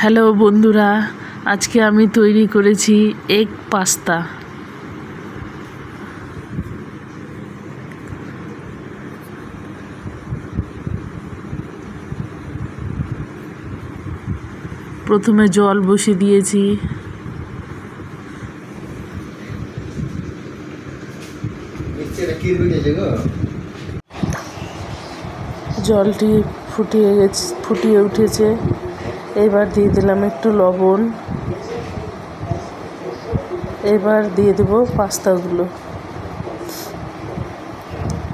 Hello বন্ধুরা, আজকে আমি তৈরি করেছি এগ পাস্তা। প্রথমে জল বসিয়ে দিয়েছি। জলটি ফুটিয়ে উঠেছে। এবার দিয়ে দিলাম একটু লবণ। এবার দিয়ে দেব পাস্তাগুলো।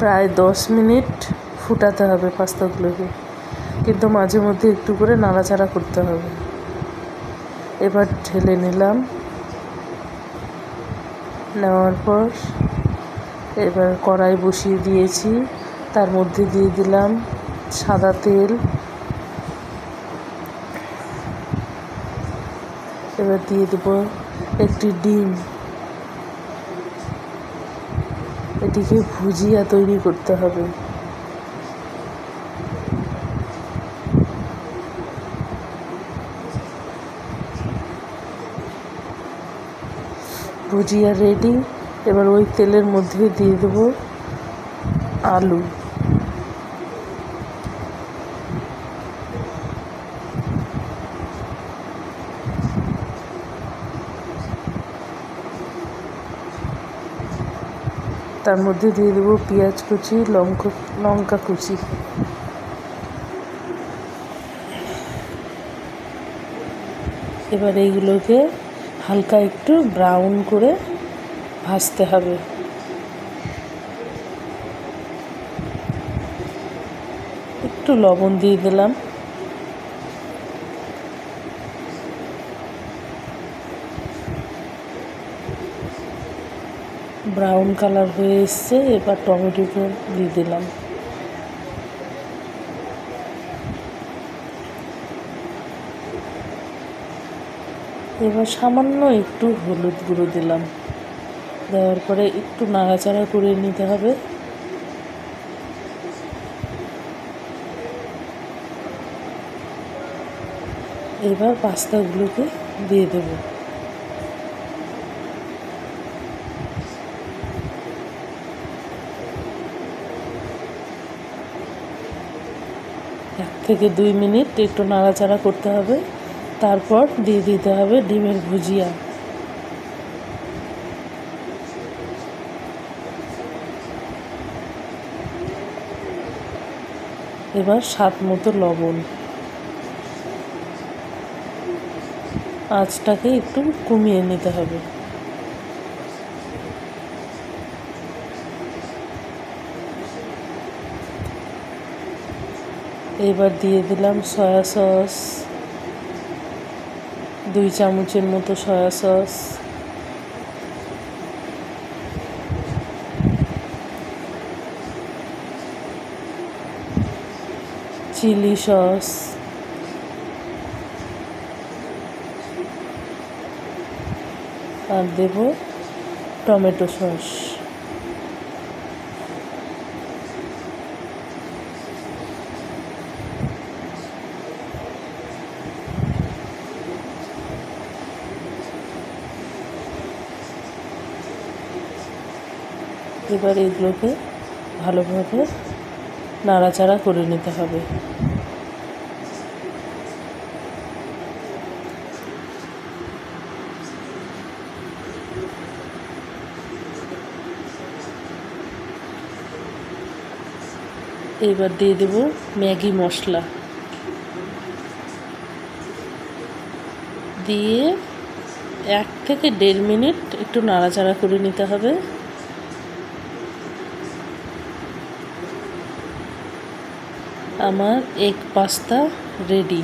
প্রায় 10 মিনিট ফুটাতে হবে পাস্তাগুলোকে, কিন্তু মাঝে মধ্যে একটু করে নাড়াচাড়া করতে হবে। এবার ঢেলে নিলাম। নেওয়ার পর এবার কড়াই বসিয়ে দিয়েছি, তার মধ্যে দিয়ে দিলাম সাদা তেল। এবার দিয়ে দেব একটি ডিম। এটিকে ভুজিয়া তৈরি করতে হবে। ভুজিয়া রেডি। এবার ওই তেলের মধ্যে দিয়ে দেব আলু। তার মধ্যে দিয়ে দেব পেঁয়াজ কুচি, লঙ্কা কুচি। এবার এইগুলোকে হালকা একটু ব্রাউন করে ভাজতে হবে। একটু লবণ দিয়ে দিলাম। ব্রাউন কালার হয়ে এসছে। এবার টমেটোকে দিয়ে দিলাম। এবার সামান্য একটু হলুদ গুঁড়ো দিলাম। দেওয়ার পরে একটু নাড়াচাড়া করে নিতে হবে। এবার পাস্তাগুলোকে দিয়ে দেব। এক থেকে 2 মিনিট একটু নাড়াচাড়া করতে হবে। তারপর দিয়ে দিতে হবে ডিমের ভুজিয়া। এবার স্বাদ মতো লবণ। আঁচটাকে একটু কমিয়ে নিতে হবে। এবার দিয়ে দিলাম সয়া সস, 2 চামচের মতো সয়া সস। চিলি সস, আর দেব টমেটো সস। এবার এগুলোকে ভালোভাবে নাড়াচাড়া করে নিতে হবে। এবার দিয়ে দেব ম্যাগি মশলা। দিয়ে 1 থেকে 1.5 মিনিট একটু নাড়াচাড়া করে নিতে হবে। আমার এগ পাস্তা রেডি।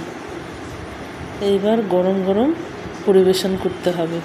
এইবার গরম গরম পরিবেশন করতে হবে।